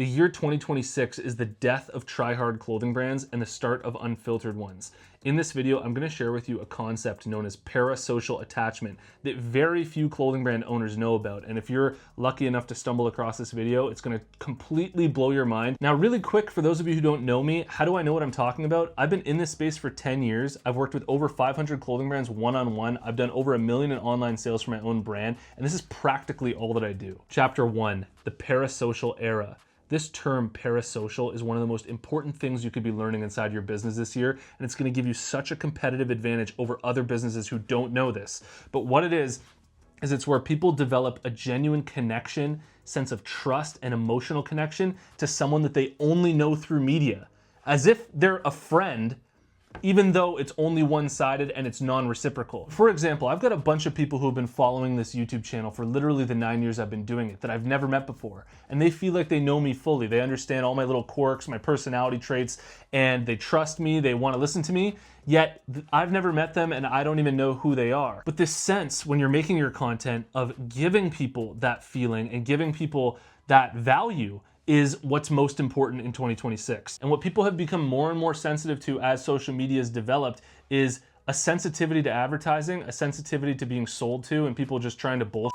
The year 2026 is the death of try-hard clothing brands and the start of unfiltered ones. In this video, I'm going to share with you a concept known as parasocial attachment that very few clothing brand owners know about. And if you're lucky enough to stumble across this video, it's going to completely blow your mind. Now, really quick, for those of you who don't know me, how do I know what I'm talking about? I've been in this space for 10 years. I've worked with over 500 clothing brands one-on-one. I've done over $1 million in online sales for my own brand. And this is practically all that I do. Chapter 1, the parasocial era. This term, parasocial, is one of the most important things you could be learning inside your business this year, and it's going to give you such a competitive advantage over other businesses who don't know this. But what it is it's where people develop a genuine connection, sense of trust, and emotional connection to someone that they only know through media, as if they're a friend, even though it's only one-sided and it's non-reciprocal. For example, I've got a bunch of people who have been following this YouTube channel for literally the 9 years I've been doing it that I've never met before. And they feel like they know me fully. They understand all my little quirks, my personality traits, and they trust me, they want to listen to me. Yet I've never met them and I don't even know who they are. But this sense when you're making your content of giving people that feeling and giving people that value is what's most important in 2026. And what people have become more and more sensitive to as social media has developed is a sensitivity to advertising, a sensitivity to being sold to, and people just trying to bullshit.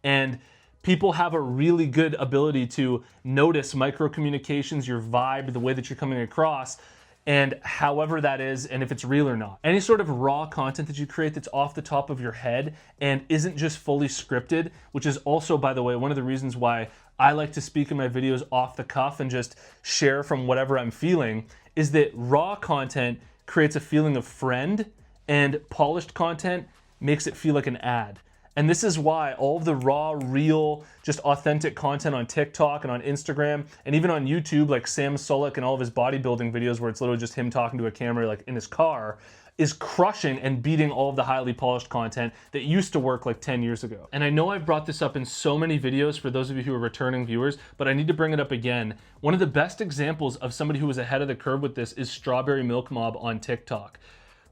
And people have a really good ability to notice micro communications, your vibe, the way that you're coming across, and however that is, and if it's real or not. Any sort of raw content that you create that's off the top of your head and isn't just fully scripted, which is also, by the way, one of the reasons why I like to speak in my videos off the cuff and just share from whatever I'm feeling, is that raw content creates a feeling of friend, and polished content makes it feel like an ad. And this is why all of the raw, real, just authentic content on TikTok and on Instagram and even on YouTube, like Sam Sulek and all of his bodybuilding videos where it's literally just him talking to a camera like in his car, is crushing and beating all of the highly polished content that used to work like 10 years ago. And I know I've brought this up in so many videos for those of you who are returning viewers, but I need to bring it up again. One of the best examples of somebody who was ahead of the curve with this is Strawberry Milk Mob on TikTok.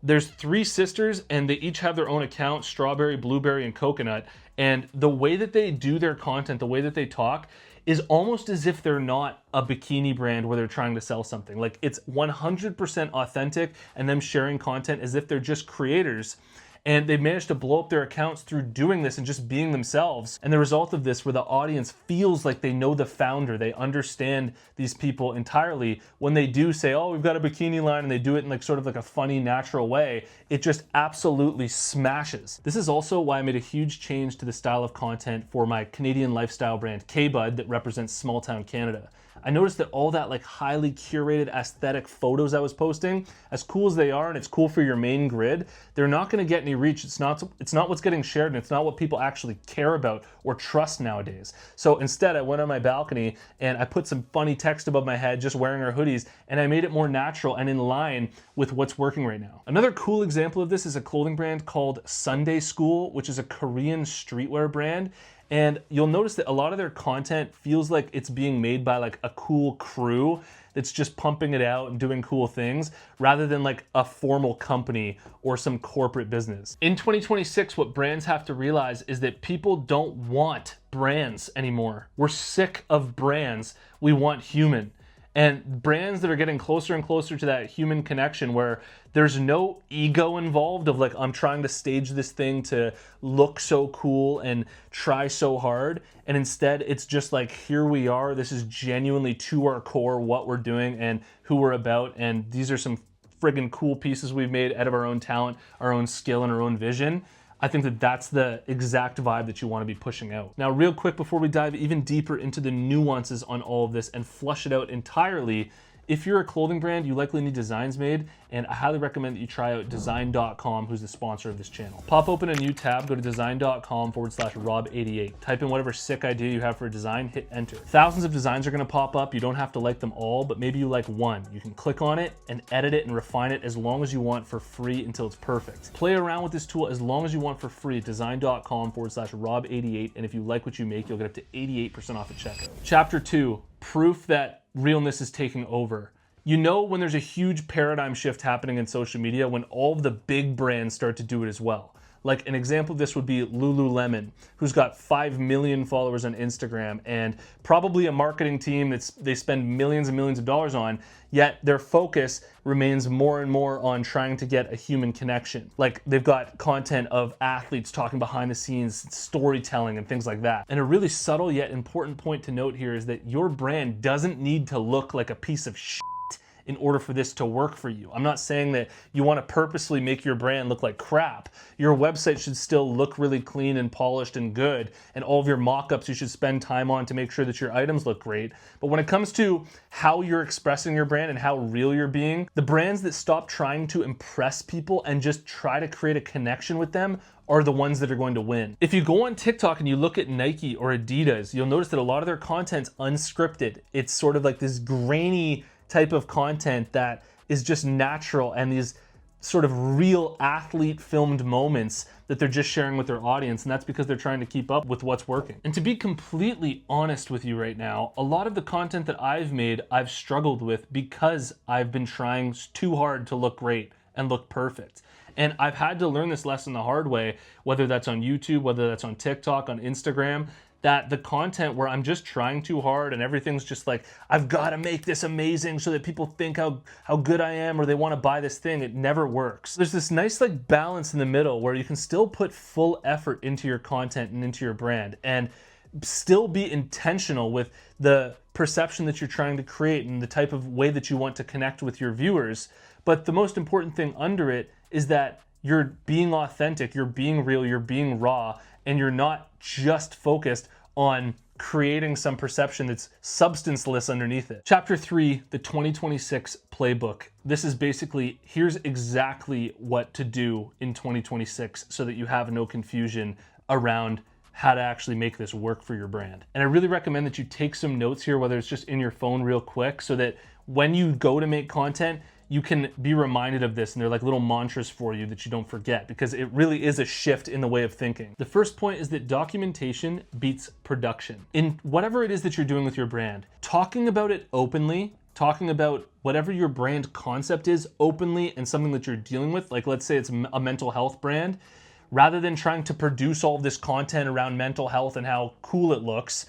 There's 3 sisters and they each have their own account, Strawberry, Blueberry, and Coconut. And the way that they do their content, the way that they talk, is almost as if they're not a bikini brand where they're trying to sell something. Like, it's 100% authentic and them sharing content as if they're just creators. And they've managed to blow up their accounts through doing this and just being themselves. And the result of this, where the audience feels like they know the founder, they understand these people entirely, when they do say, oh, we've got a bikini line, and they do it in like sort of like a funny, natural way, it just absolutely smashes. This is also why I made a huge change to the style of content for my Canadian lifestyle brand, K-Bud, that represents small town Canada. I noticed that all that like highly curated aesthetic photos I was posting, as cool as they are, and it's cool for your main grid, they're not gonna get any reach. It's not what's getting shared, and it's not what people actually care about or trust nowadays. So instead, I went on my balcony and I put some funny text above my head, just wearing our hoodies, and I made it more natural and in line with what's working right now. Another cool example of this is a clothing brand called Sunday School, which is a Korean streetwear brand. And you'll notice that a lot of their content feels like it's being made by like a cool crew that's just pumping it out and doing cool things, rather than like a formal company or some corporate business. In 2026, what brands have to realize is that people don't want brands anymore. We're sick of brands. We want human. And brands that are getting closer and closer to that human connection where there's no ego involved of like, I'm trying to stage this thing to look so cool and try so hard. And instead it's just like, here we are. This is genuinely to our core what we're doing and who we're about. And these are some friggin' cool pieces we've made out of our own talent, our own skill, and our own vision. I think that that's the exact vibe that you want to be pushing out. Now, real quick, before we dive even deeper into the nuances on all of this and flush it out entirely, if you're a clothing brand, you likely need designs made, and I highly recommend that you try out design.com, who's the sponsor of this channel. Pop open a new tab, go to design.com/Rob88. Type in whatever sick idea you have for a design, hit enter. Thousands of designs are gonna pop up. You don't have to like them all, but maybe you like one. You can click on it and edit it and refine it as long as you want for free until it's perfect. Play around with this tool as long as you want for free at design.com/Rob88, and if you like what you make, you'll get up to 88% off at checkout. Chapter 2, proof that realness is taking over. You know when there's a huge paradigm shift happening in social media when all of the big brands start to do it as well. Like an example of this would be Lululemon, who's got 5 million followers on Instagram and probably a marketing team they spend millions and millions of dollars on, yet their focus remains more and more on trying to get a human connection. Like they've got content of athletes talking behind the scenes, storytelling and things like that. And a really subtle yet important point to note here is that your brand doesn't need to look like a piece of shit in order for this to work for you. I'm not saying that you want to purposely make your brand look like crap. Your website should still look really clean and polished and good, and all of your mock-ups you should spend time on to make sure that your items look great. But when it comes to how you're expressing your brand and how real you're being, the brands that stop trying to impress people and just try to create a connection with them are the ones that are going to win. If you go on TikTok and you look at Nike or Adidas, you'll notice that a lot of their content's unscripted. It's sort of like this grainy type of content that is just natural and these sort of real athlete filmed moments that they're just sharing with their audience, and that's because they're trying to keep up with what's working. And to be completely honest with you right now, a lot of the content that I've made, I've struggled with because I've been trying too hard to look great and look perfect. And I've had to learn this lesson the hard way, whether that's on YouTube, whether that's on TikTok, on Instagram, that the content where I'm just trying too hard and everything's just like, I've got to make this amazing so that people think how good I am or they want to buy this thing, it never works. There's this nice like balance in the middle where you can still put full effort into your content and into your brand and still be intentional with the perception that you're trying to create and the type of way that you want to connect with your viewers. But the most important thing under it is that you're being authentic, you're being real, you're being raw, and you're not just focused on creating some perception that's substanceless underneath it. Chapter 3, the 2026 Playbook. This is basically, here's exactly what to do in 2026 so that you have no confusion around how to actually make this work for your brand. And I really recommend that you take some notes here, whether it's just in your phone real quick, so that when you go to make content, you can be reminded of this, and they're like little mantras for you that you don't forget, because it really is a shift in the way of thinking. The first point is that documentation beats production. In whatever it is that you're doing with your brand, talking about it openly, talking about whatever your brand concept is openly and something that you're dealing with, like let's say it's a mental health brand, rather than trying to produce all of this content around mental health and how cool it looks,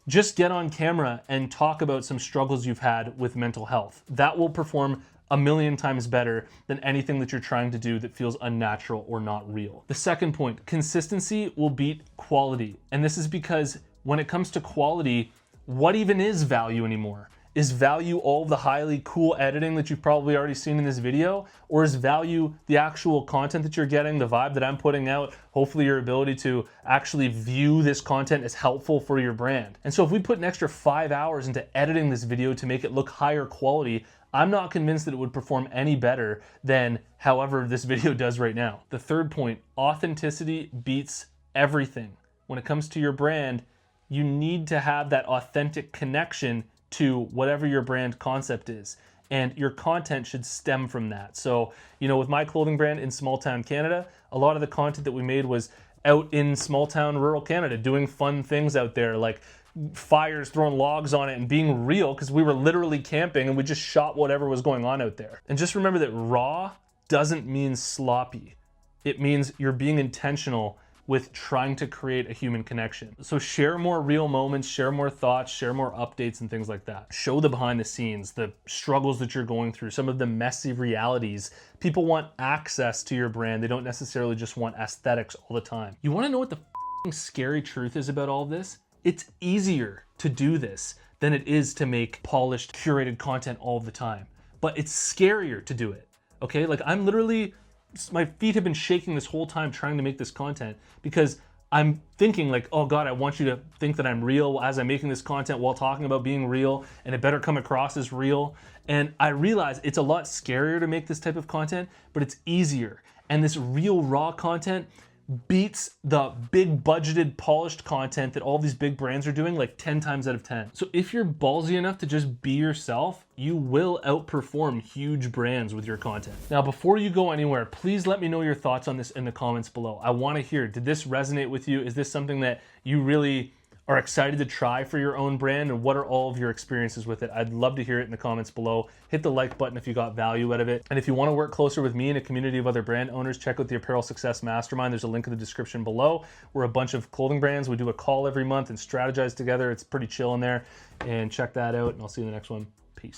just get on camera and talk about some struggles you've had with mental health. That will perform a million times better than anything that you're trying to do that feels unnatural or not real. The second point, consistency will beat quality. And this is because when it comes to quality, what even is value anymore? Is value all of the highly cool editing that you've probably already seen in this video? Or is value the actual content that you're getting, the vibe that I'm putting out, hopefully your ability to actually view this content as helpful for your brand? And so if we put an extra 5 hours into editing this video to make it look higher quality, I'm not convinced that it would perform any better than however this video does right now. The third point, authenticity beats everything. When it comes to your brand, you need to have that authentic connection to whatever your brand concept is. And your content should stem from that. So, you know, with my clothing brand in small town Canada, a lot of the content that we made was out in small town rural Canada, doing fun things out there, like fires, throwing logs on it, and being real, because we were literally camping and we just shot whatever was going on out there. And just remember that raw doesn't mean sloppy. It means you're being intentional with trying to create a human connection. So share more real moments, share more thoughts, share more updates and things like that. Show the behind the scenes, the struggles that you're going through, some of the messy realities. People want access to your brand. They don't necessarily just want aesthetics all the time. You wanna know what the scary truth is about all of this? It's easier to do this than it is to make polished, curated content all the time. But it's scarier to do it, okay? Like I'm literally, my feet have been shaking this whole time trying to make this content because I'm thinking like, oh God, I want you to think that I'm real as I'm making this content while talking about being real, and it better come across as real. And I realize it's a lot scarier to make this type of content, but it's easier. And this real raw content beats the big budgeted polished content that all these big brands are doing like 10 times out of 10. So if you're ballsy enough to just be yourself, you will outperform huge brands with your content. Now, before you go anywhere, please let me know your thoughts on this in the comments below. I want to hear, did this resonate with you? Is this something that you really are excited to try for your own brand, and what are all of your experiences with it? I'd love to hear it in the comments below. Hit the like button if you got value out of it. And if you want to work closer with me and a community of other brand owners, check out the Apparel Success Mastermind. There's a link in the description below. We're a bunch of clothing brands. We do a call every month and strategize together. It's pretty chill in there. And check that out, and I'll see you in the next one. Peace.